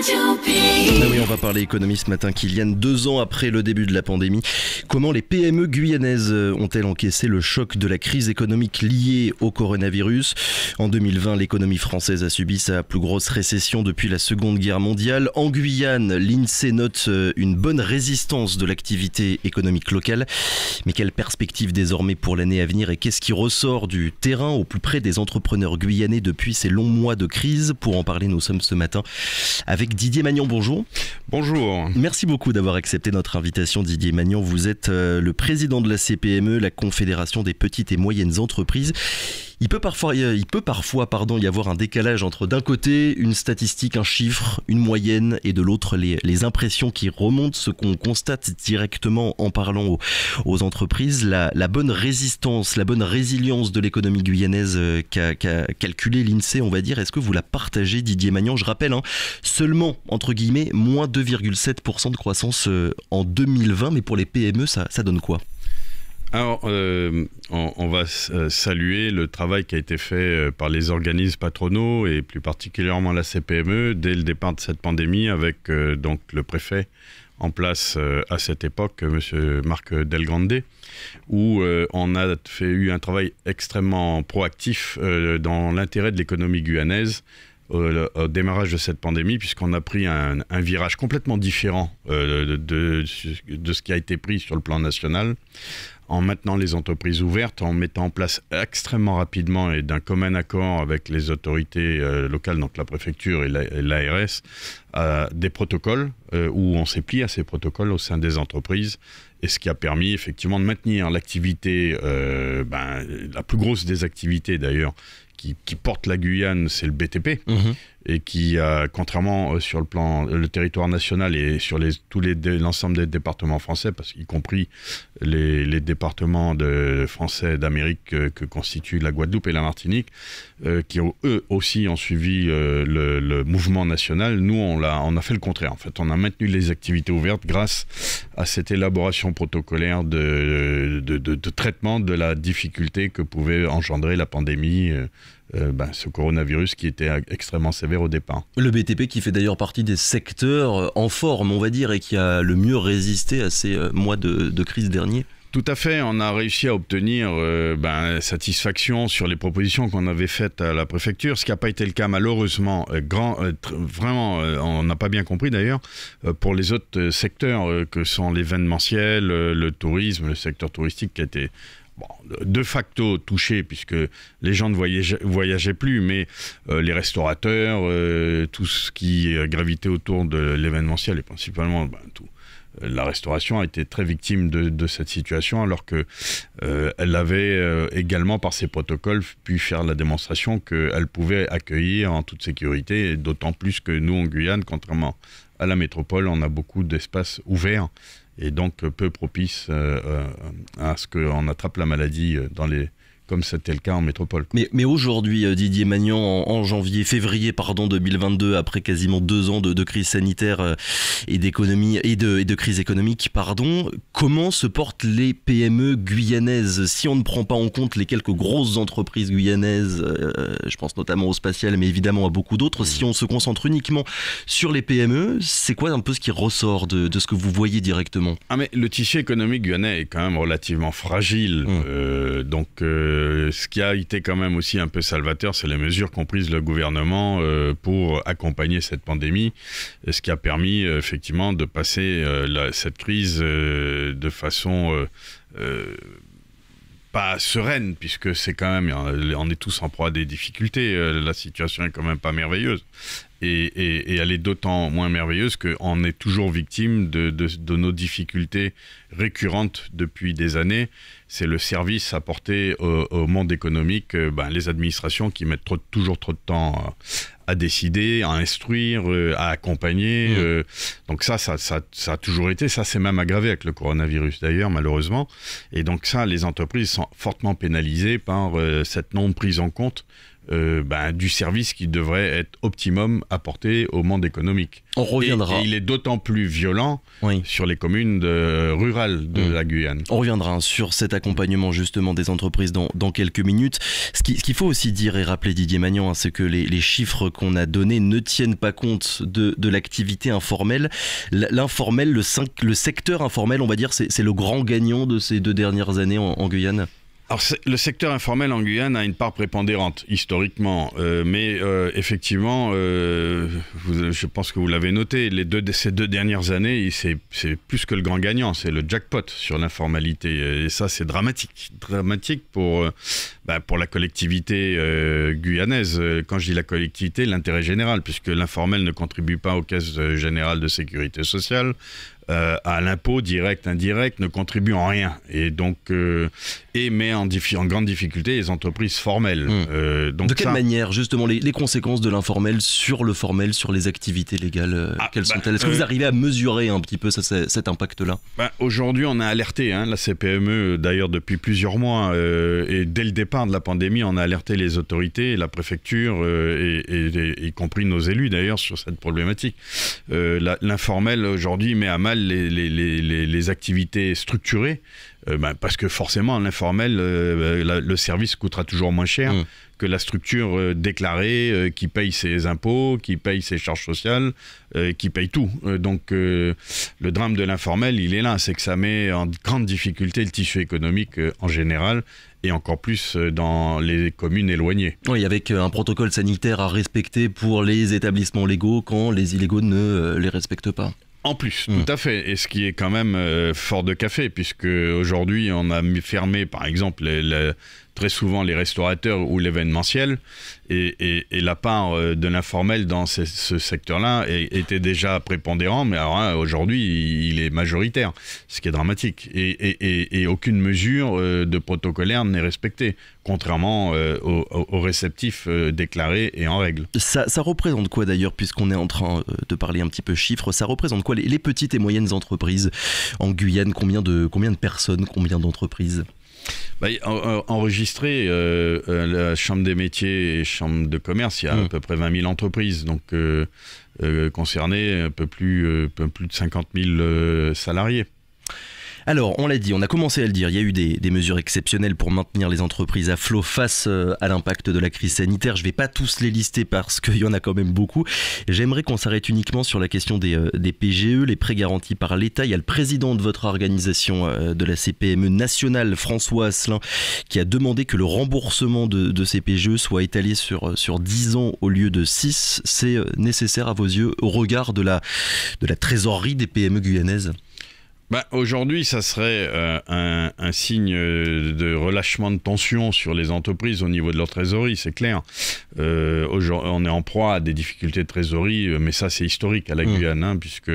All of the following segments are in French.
Ah oui, on va parler économie ce matin, Kylian. 2 ans après le début de la pandémie, comment les PME guyanaises ont-elles encaissé le choc de la crise économique liée au coronavirus ? En 2020, l'économie française a subi sa plus grosse récession depuis la Seconde Guerre mondiale. En Guyane, l'INSEE note une bonne résistance de l'activité économique locale. Mais quelle perspective désormais pour l'année à venir et qu'est-ce qui ressort du terrain au plus près des entrepreneurs guyanais depuis ces longs mois de crise ? Pour en parler, nous sommes ce matin avec Didier Magnan. Bonjour. Bonjour. Merci beaucoup d'avoir accepté notre invitation, Didier Magnan. Vous êtes le président de la CPME, la Confédération des petites et moyennes entreprises. Il peut parfois y avoir un décalage entre d'un côté une statistique, un chiffre, une moyenne et de l'autre les impressions qui remontent, ce qu'on constate directement en parlant aux entreprises. La bonne résistance, la bonne résilience de l'économie guyanaise qu'a calculé l'INSEE, on va dire, est-ce que vous la partagez, Didier Magnan ? Je rappelle, seulement, entre guillemets, moins 2,7% de croissance en 2020, mais pour les PME, ça donne quoi ? Alors, on va saluer le travail qui a été fait par les organismes patronaux et plus particulièrement la CPME dès le départ de cette pandémie avec donc le préfet en place à cette époque, M. Marc Delgrande, où on a eu un travail extrêmement proactif dans l'intérêt de l'économie guyanaise au démarrage de cette pandémie, puisqu'on a pris un virage complètement différent de ce qui a été pris sur le plan national, en maintenant les entreprises ouvertes, en mettant en place extrêmement rapidement et d'un commun accord avec les autorités locales, donc la préfecture et l'ARS, des protocoles où on s'est plié à ces protocoles au sein des entreprises, et ce qui a permis effectivement de maintenir l'activité, la plus grosse des activités d'ailleurs, qui porte la Guyane, c'est le BTP, et qui, contrairement sur le territoire national et sur l'ensemble des départements français, y compris les départements français d'Amérique que constituent la Guadeloupe et la Martinique, qui eux aussi ont suivi le mouvement national, nous on a fait le contraire. En fait, on a maintenu les activités ouvertes grâce à cette élaboration protocolaire de traitement de la difficulté que pouvait engendrer la pandémie, ce coronavirus qui était extrêmement sévère au départ. Le BTP qui fait d'ailleurs partie des secteurs en forme, on va dire, et qui a le mieux résisté à ces mois de crise derniers. Tout à fait, on a réussi à obtenir satisfaction sur les propositions qu'on avait faites à la préfecture, ce qui n'a pas été le cas malheureusement, vraiment, on n'a pas bien compris d'ailleurs, pour les autres secteurs que sont l'événementiel, le tourisme, le secteur touristique qui a été de facto touché puisque les gens ne voyageaient plus, mais les restaurateurs, tout ce qui gravitait autour de l'événementiel et principalement la restauration a été très victime de cette situation, alors qu'elle avait également, par ses protocoles, pu faire la démonstration qu'elle pouvait accueillir en toute sécurité, et d'autant plus que nous, en Guyane, contrairement à la métropole, on a beaucoup d'espaces ouverts, et donc peu propices à ce qu'on attrape la maladie comme c'était le cas en métropole. Mais aujourd'hui, Didier Magnan, en février 2022, après quasiment 2 ans de crise sanitaire et d'économie et de crise économique, comment se portent les PME guyanaises ? Si on ne prend pas en compte les quelques grosses entreprises guyanaises, je pense notamment au spatial, mais évidemment à beaucoup d'autres, si on se concentre uniquement sur les PME, c'est quoi un peu ce qui ressort de ce que vous voyez directement ? Mais le tissu économique guyanais est quand même relativement fragile, ce qui a été quand même aussi un peu salvateur, c'est les mesures qu'ont prises le gouvernement pour accompagner cette pandémie, ce qui a permis effectivement de passer cette crise de façon pas sereine, puisque c'est quand même, on est tous en proie à des difficultés, la situation est quand même pas merveilleuse. Et elle est d'autant moins merveilleuse qu'on est toujours victime de nos difficultés récurrentes depuis des années. C'est le service apporté au monde économique, les administrations qui mettent toujours trop de temps à décider, à instruire, à accompagner. Donc ça a toujours été, ça s'est même aggravé avec le coronavirus d'ailleurs, malheureusement. Et donc ça, les entreprises sont fortement pénalisées par cette non prise en compte du service qui devrait être optimum apporté au monde économique. On reviendra. Et il est d'autant plus violent sur les communes rurales de la Guyane. On reviendra sur cet accompagnement justement des entreprises dans quelques minutes. Ce qu'il faut aussi dire et rappeler, Didier Magnan, c'est que les chiffres qu'on a donnés ne tiennent pas compte de l'activité informelle. L'informel, le secteur informel, on va dire, c'est le grand gagnant de ces 2 dernières années en Guyane. Alors, le secteur informel en Guyane a une part prépondérante, historiquement, mais effectivement, je pense que vous l'avez noté, ces 2 dernières années, c'est plus que le grand gagnant, c'est le jackpot sur l'informalité, et ça c'est dramatique pour la collectivité guyanaise. Quand je dis la collectivité, l'intérêt général, puisque l'informel ne contribue pas aux caisses générales de sécurité sociale, à l'impôt direct, indirect, ne contribue en rien. Et donc, met en grande difficulté les entreprises formelles. Donc de quelle manière, justement, les conséquences de l'informel sur le formel, sur les activités légales, quelles sont-elles? Est-ce que vous arrivez à mesurer un petit peu cet impact-là? Aujourd'hui, on a alerté la CPME, d'ailleurs, depuis plusieurs mois, et dès le départ de la pandémie, on a alerté les autorités, la préfecture, y compris nos élus, d'ailleurs, sur cette problématique. L'informel, aujourd'hui, met à mal les activités structurées, parce que forcément l'informel, le service coûtera toujours moins cher que la structure déclarée, qui paye ses impôts, qui paye ses charges sociales, qui paye tout. Donc le drame de l'informel, il est là, c'est que ça met en grande difficulté le tissu économique en général, et encore plus dans les communes éloignées. Oui, avec un protocole sanitaire à respecter pour les établissements légaux quand les illégaux ne les respectent pas. En plus, tout à fait. Et ce qui est quand même fort de café, puisque aujourd'hui, on a fermé, par exemple, très souvent les restaurateurs ou l'événementiel, et la part de l'informel dans ce secteur-là était déjà prépondérant, mais alors aujourd'hui, il est majoritaire, ce qui est dramatique. Et aucune mesure de protocolaire n'est respectée, contrairement aux réceptifs déclarés et en règle. Ça représente quoi d'ailleurs, puisqu'on est en train de parler un petit peu chiffres, ça représente quoi les petites et moyennes entreprises en Guyane? Combien de personnes, combien d'entreprises? Enregistré, la Chambre des métiers et Chambre de commerce, il y a à peu près 20 000 entreprises, donc concernées, un peu plus de 50 000 salariés. Alors, on l'a dit, on a commencé à le dire, il y a eu des mesures exceptionnelles pour maintenir les entreprises à flot face à l'impact de la crise sanitaire. Je ne vais pas tous les lister parce qu'il y en a quand même beaucoup. J'aimerais qu'on s'arrête uniquement sur la question des PGE, les prêts garantis par l'État. Il y a le président de votre organisation de la CPME nationale, François Asselin, qui a demandé que le remboursement de ces PGE soit étalé sur 10 ans au lieu de 6. C'est nécessaire à vos yeux au regard de la trésorerie des PME guyanaises? Aujourd'hui, ça serait un signe de relâchement de tension sur les entreprises au niveau de leur trésorerie, c'est clair. On est en proie à des difficultés de trésorerie, mais ça c'est historique à la Guyane, puisque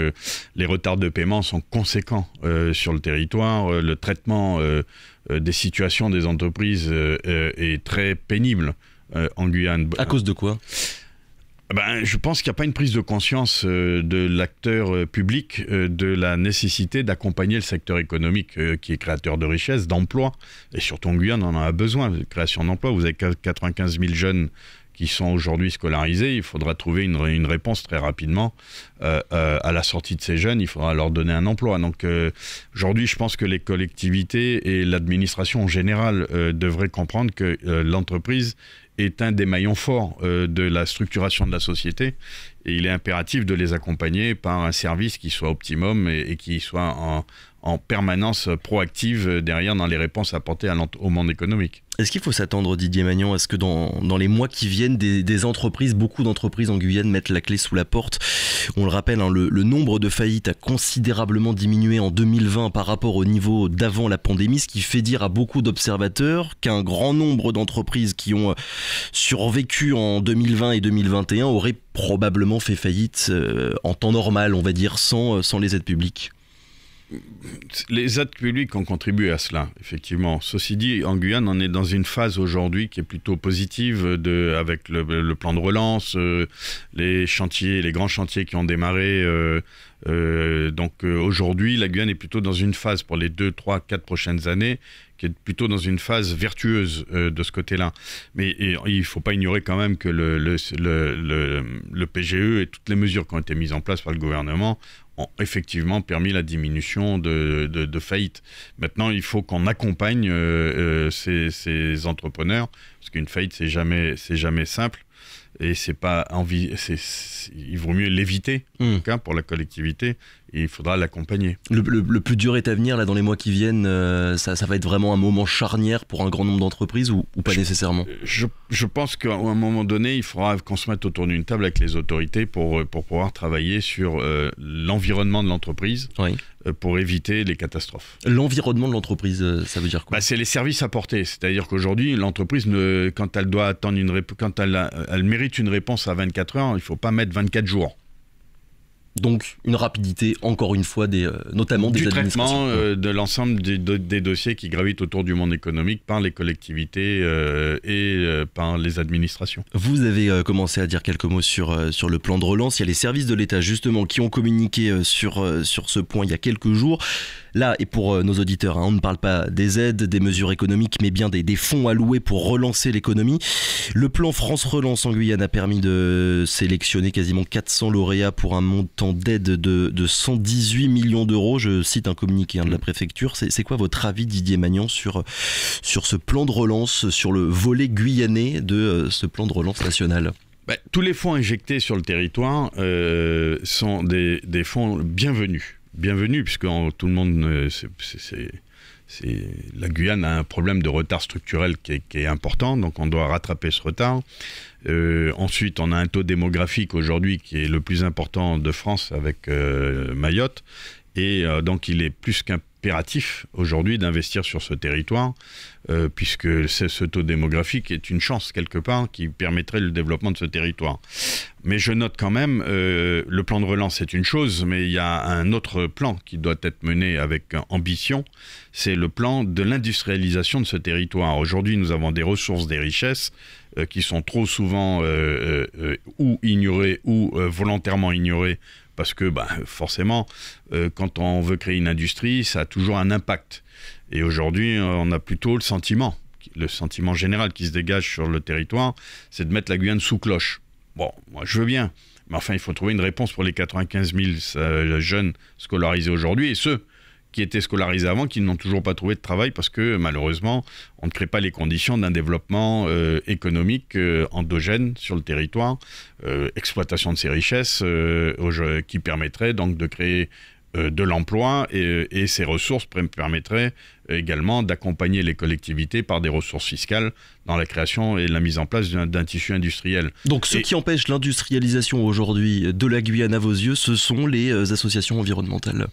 les retards de paiement sont conséquents sur le territoire. Le traitement des situations des entreprises est très pénible en Guyane. À cause de quoi ? Je pense qu'il n'y a pas une prise de conscience de l'acteur public de la nécessité d'accompagner le secteur économique qui est créateur de richesses, d'emplois. Et surtout en Guyane, on en a besoin de création d'emplois. Vous avez 95 000 jeunes qui sont aujourd'hui scolarisés. Il faudra trouver une réponse très rapidement à la sortie de ces jeunes. Il faudra leur donner un emploi. Donc aujourd'hui, je pense que les collectivités et l'administration en général devraient comprendre que l'entreprise est un des maillons forts de la structuration de la société, et il est impératif de les accompagner par un service qui soit optimum et qui soit en permanence proactive derrière dans les réponses apportées au monde économique. Est-ce qu'il faut s'attendre, Didier Magnan, à ce que dans les mois qui viennent, des entreprises, beaucoup d'entreprises en Guyane mettent la clé sous la porte? On le rappelle, le nombre de faillites a considérablement diminué en 2020 par rapport au niveau d'avant la pandémie, ce qui fait dire à beaucoup d'observateurs qu'un grand nombre d'entreprises qui ont survécu en 2020 et 2021 auraient probablement fait faillite en temps normal, on va dire, sans les aides publiques. les aides publiques ont contribué à cela, effectivement. Ceci dit, en Guyane, on est dans une phase aujourd'hui qui est plutôt positive avec le plan de relance, les grands chantiers qui ont démarré. Donc aujourd'hui, la Guyane est plutôt dans une phase pour les 2, 3, 4 prochaines années qui est plutôt dans une phase vertueuse de ce côté-là. Mais il ne faut pas ignorer quand même que le PGE et toutes les mesures qui ont été mises en place par le gouvernement ont effectivement permis la diminution de faillites. Maintenant, il faut qu'on accompagne ces entrepreneurs, parce qu'une faillite, c'est jamais simple. Et c'est pas il vaut mieux l'éviter, en tout cas pour la collectivité, et il faudra l'accompagner. Le plus dur est à venir, là, dans les mois qui viennent. Ça va être vraiment un moment charnière pour un grand nombre d'entreprises ou pas nécessairement? Je pense qu'à un moment donné, il faudra qu'on se mette autour d'une table avec les autorités pour pouvoir travailler sur l'environnement de l'entreprise. Oui. Pour éviter les catastrophes. L'environnement de l'entreprise, ça veut dire quoi? C'est les services apportés. C'est-à-dire qu'aujourd'hui, l'entreprise, quand elle doit attendre quand elle mérite une réponse à 24 heures, il ne faut pas mettre 24 jours. Donc une rapidité, encore une fois, notamment des administrations. Du traitement de l'ensemble des dossiers qui gravitent autour du monde économique par les collectivités et par les administrations. Vous avez commencé à dire quelques mots sur le plan de relance. Il y a les services de l'État justement qui ont communiqué sur ce point il y a quelques jours. Là, et pour nos auditeurs, on ne parle pas des aides, des mesures économiques, mais bien des fonds alloués pour relancer l'économie. Le plan France Relance en Guyane a permis de sélectionner quasiment 400 lauréats pour un montant d'aide de 118 millions d'euros. Je cite un communiqué de la préfecture. C'est quoi votre avis, Didier Magnan, sur ce plan de relance, sur le volet guyanais de ce plan de relance national? Tous les fonds injectés sur le territoire sont des fonds bienvenus. Bienvenue, puisque tout le monde, la Guyane a un problème de retard structurel qui est important, donc on doit rattraper ce retard. Ensuite, on a un taux démographique aujourd'hui qui est le plus important de France avec Mayotte, et donc il est plus qu'impératif aujourd'hui d'investir sur ce territoire, puisque ce taux démographique est une chance quelque part qui permettrait le développement de ce territoire. Mais je note quand même, le plan de relance c'est une chose, mais il y a un autre plan qui doit être mené avec ambition, c'est le plan de l'industrialisation de ce territoire. Aujourd'hui, nous avons des ressources, des richesses qui sont trop souvent ou ignorées ou volontairement ignorées, parce que forcément, quand on veut créer une industrie, ça a toujours un impact. Et aujourd'hui, on a plutôt le sentiment général qui se dégage sur le territoire, c'est de mettre la Guyane sous cloche. Bon, moi je veux bien, mais enfin il faut trouver une réponse pour les 95 000 jeunes scolarisés aujourd'hui et ceux qui étaient scolarisés avant, qui n'ont toujours pas trouvé de travail parce que malheureusement, on ne crée pas les conditions d'un développement économique endogène sur le territoire, exploitation de ces richesses qui permettrait donc de créer de l'emploi et ces ressources permettraient également d'accompagner les collectivités par des ressources fiscales dans la création et la mise en place d'un tissu industriel. Donc ce qui empêche l'industrialisation aujourd'hui de la Guyane à vos yeux, ce sont les associations environnementales?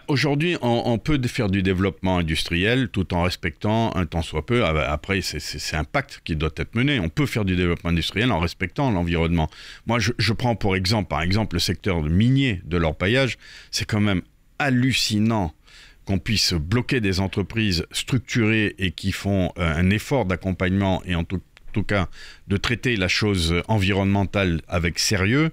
Aujourd'hui, on peut faire du développement industriel tout en respectant un tant soit peu. Après, c'est un pacte qui doit être mené. On peut faire du développement industriel en respectant l'environnement. Moi, je prends par exemple le secteur minier de l'orpaillage. C'est quand même hallucinant qu'on puisse bloquer des entreprises structurées et qui font un effort d'accompagnement et en tout cas de traiter la chose environnementale avec sérieux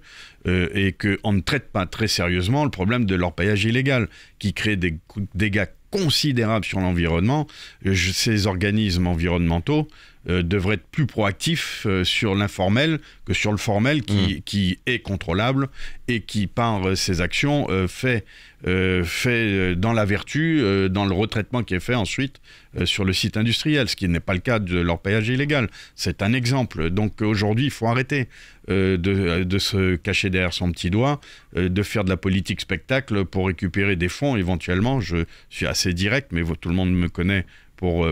et qu'on ne traite pas très sérieusement le problème de l'orpaillage illégal qui crée des dégâts considérables sur l'environnement. Ces organismes environnementaux devraient être plus proactifs sur l'informel que sur le formel qui est contrôlable et qui par ses actions fait dans la vertu, dans le retraitement qui est fait ensuite sur le site industriel, ce qui n'est pas le cas de l'orpaillage illégal. C'est un exemple. Donc aujourd'hui, il faut arrêter de se cacher derrière son petit doigt, de faire de la politique spectacle pour récupérer des fonds éventuellement. Je suis assez direct, mais tout le monde me connaît pour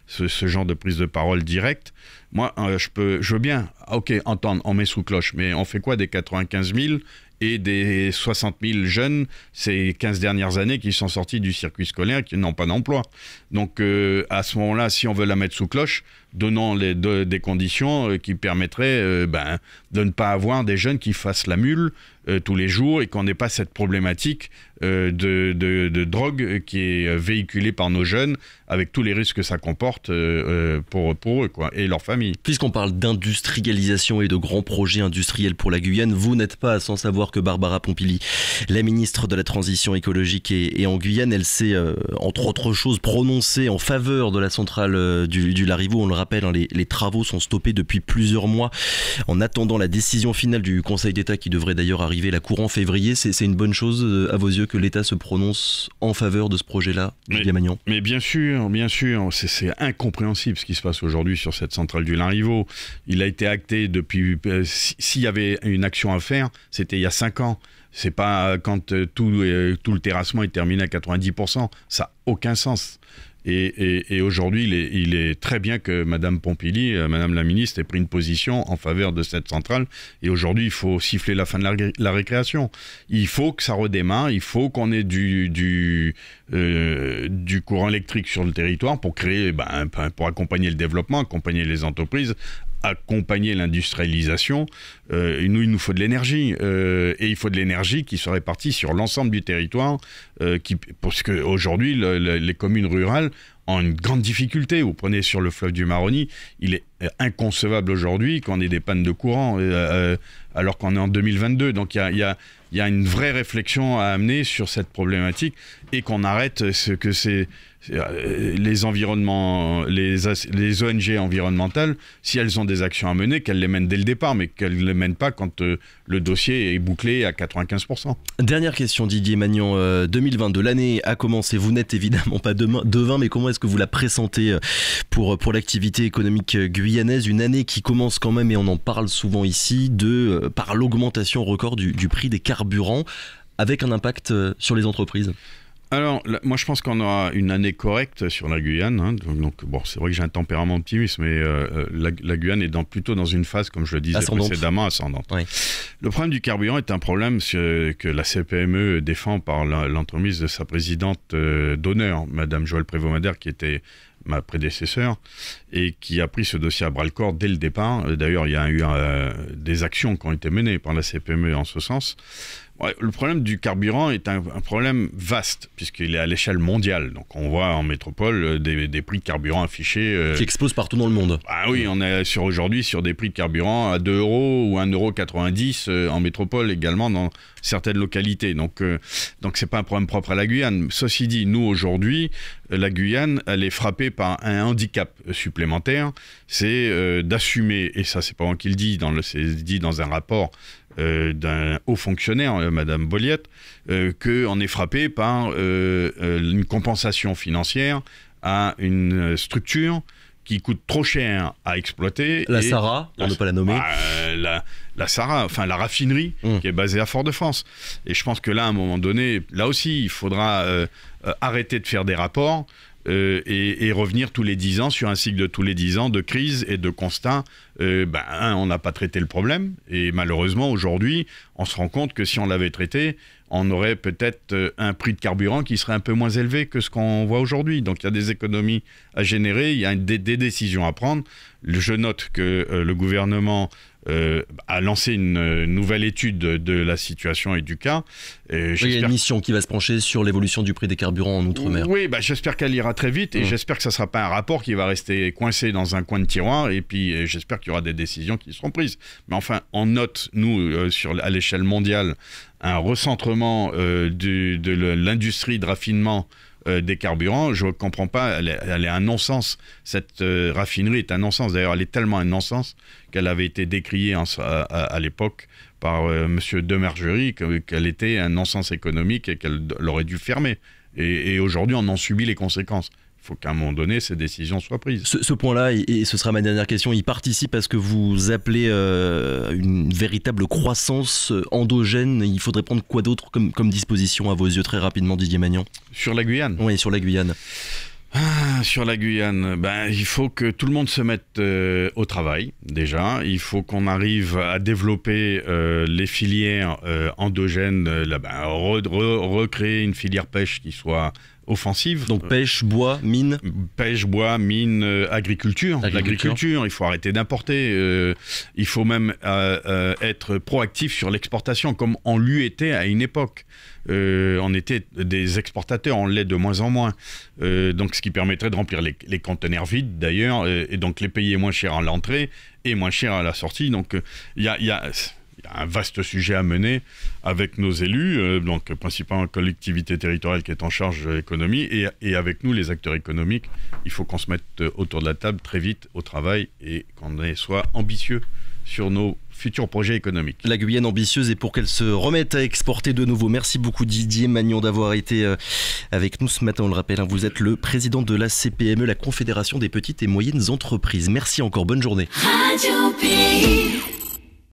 ce genre de prise de parole directe. Moi, je veux bien, ok, entendre, on met sous cloche, mais on fait quoi des 95 000 et des 60 000 jeunes ces 15 dernières années qui sont sortis du circuit scolaire et qui n'ont pas d'emploi? Donc, à ce moment-là, si on veut la mettre sous cloche, donnons des conditions qui permettraient de ne pas avoir des jeunes qui fassent la mule tous les jours et qu'on n'ait pas cette problématique de drogue qui est véhiculée par nos jeunes avec tous les risques que ça comporte pour eux quoi, et leur famille. Puisqu'on parle d'industrialisation et de grands projets industriels pour la Guyane, vous n'êtes pas sans savoir que Barbara Pompili, la ministre de la Transition écologique et en Guyane, elle s'est entre autres choses prononcée en faveur de la centrale du Larivot. On le rappelle, hein, les travaux sont stoppés depuis plusieurs mois en attendant la décision finale du Conseil d'État qui devrait d'ailleurs arriver la courant février. C'est une bonne chose à vos yeux que l'État se prononce en faveur de ce projet-là, Didier Magnan? Mais bien sûr, c'est incompréhensible ce qui se passe aujourd'hui sur cette centrale du Larivot. Il a été acté depuis... S'il y avait une action à faire, c'était il y a 5 ans. C'est pas quand tout le terrassement est terminé à 90%. Ça n'a aucun sens. Et aujourd'hui, il est très bien que Madame Pompili, Madame la ministre, ait pris une position en faveur de cette centrale. Et aujourd'hui, il faut siffler la fin de la récréation. Il faut que ça redémarre. Il faut qu'on ait du courant électrique sur le territoire pour créer, pour accompagner le développement, accompagner les entreprises, accompagner l'industrialisation. Il nous faut de l'énergie et il faut de l'énergie qui soit répartie sur l'ensemble du territoire parce qu'aujourd'hui les communes rurales ont une grande difficulté. Vous prenez sur le fleuve du Maroni, il est inconcevable aujourd'hui qu'on ait des pannes de courant alors qu'on est en 2022. Donc il y a une vraie réflexion à amener sur cette problématique et qu'on arrête les ONG environnementales, si elles ont des actions à mener, qu'elles les mènent dès le départ, mais qu'elles ne les mènent pas quand le dossier est bouclé à 95%. Dernière question, Didier Magnan. 2022, l'année a commencé. Vous n'êtes évidemment pas devin, mais comment est-ce que vous la pressentez pour l'activité économique guyanaise? Une année qui commence quand même, et on en parle souvent ici, par l'augmentation record du prix des carburants, avec un impact sur les entreprises. Alors, moi je pense qu'on aura une année correcte sur la Guyane. Hein. Donc bon, c'est vrai que j'ai un tempérament optimiste, mais la Guyane est plutôt dans une phase, comme je le disais précédemment, ascendante. Oui. Le problème du carburant est un problème que la CPME défend par l'entremise de sa présidente d'honneur, Madame Joëlle Prévost-Madère, qui était ma prédécesseur, et qui a pris ce dossier à bras-le-corps dès le départ. D'ailleurs, il y a eu des actions qui ont été menées par la CPME en ce sens. Ouais, le problème du carburant est un problème vaste, puisqu'il est à l'échelle mondiale. Donc on voit en métropole des prix de carburant affichés... qui explosent partout dans le monde. Ah oui, on est aujourd'hui sur des prix de carburant à 2 € ou 1,90 € en métropole également dans certaines localités. Donc c'est pas un problème propre à la Guyane. Ceci dit, nous aujourd'hui, la Guyane, elle est frappée par un handicap supplémentaire, c'est d'assumer, et ça c'est pas moi qui le dis, c'est dit dans un rapport d'un haut fonctionnaire, Madame Bolliette, qu'on est frappé par une compensation financière à une structure qui coûte trop cher à exploiter. La Sara, pour ne pas la nommer. La Sara, enfin la raffinerie qui est basée à Fort-de-France. Et je pense que là, à un moment donné, là aussi, il faudra arrêter de faire des rapports et revenir tous les 10 ans sur un cycle de tous les 10 ans de crise et de constat. On n'a pas traité le problème et malheureusement aujourd'hui on se rend compte que si on l'avait traité, on aurait peut-être un prix de carburant qui serait un peu moins élevé que ce qu'on voit aujourd'hui. Donc il y a des économies à générer, il y a des décisions à prendre. Je note que le gouvernement a lancé une nouvelle étude de la situation et du cas. Il y a une mission qui va se pencher sur l'évolution du prix des carburants en Outre-mer. Oui, j'espère qu'elle ira très vite et j'espère que ça ne sera pas un rapport qui va rester coincé dans un coin de tiroir et puis j'espère qu'il y aura des décisions qui seront prises. Mais enfin, on note, nous, à l'échelle mondiale, un recentrement de l'industrie de raffinement des carburants. Je ne comprends pas, elle est un non-sens. Cette raffinerie est un non-sens. D'ailleurs, elle est tellement un non-sens qu'elle avait été décriée à l'époque par M. Demargerie qu'elle était un non-sens économique et qu'elle aurait dû fermer. Et aujourd'hui, on en subit les conséquences. Il faut qu'à un moment donné, ces décisions soient prises. Ce point-là, et ce sera ma dernière question, il participe à ce que vous appelez une véritable croissance endogène. Il faudrait prendre quoi d'autre comme disposition à vos yeux très rapidement, Didier Magnan? Sur la Guyane? Oui, sur la Guyane. Sur la Guyane, il faut que tout le monde se mette au travail, déjà. Il faut qu'on arrive à développer les filières endogènes, recréer une filière pêche qui soit offensive. Donc pêche, bois, mine. Pêche, bois, mine, agriculture. L'agriculture, il faut arrêter d'importer. Il faut même être proactif sur l'exportation, comme on l'eût été à une époque. On était des exportateurs, on l'est de moins en moins. Donc ce qui permettrait de remplir les conteneurs vides d'ailleurs, et donc les payer moins cher à l'entrée et moins cher à la sortie. Donc il y a un vaste sujet à mener avec nos élus, donc principalement la collectivité territoriale qui est en charge de l'économie, et avec nous les acteurs économiques. Il faut qu'on se mette autour de la table très vite au travail et qu'on soit ambitieux sur nos futurs projets économiques. La Guyane ambitieuse, et pour qu'elle se remette à exporter de nouveau. Merci beaucoup Didier Magnon d'avoir été avec nous ce matin. On le rappelle, vous êtes le président de la CPME, la Confédération des petites et moyennes entreprises. Merci encore, bonne journée. Radio Pays.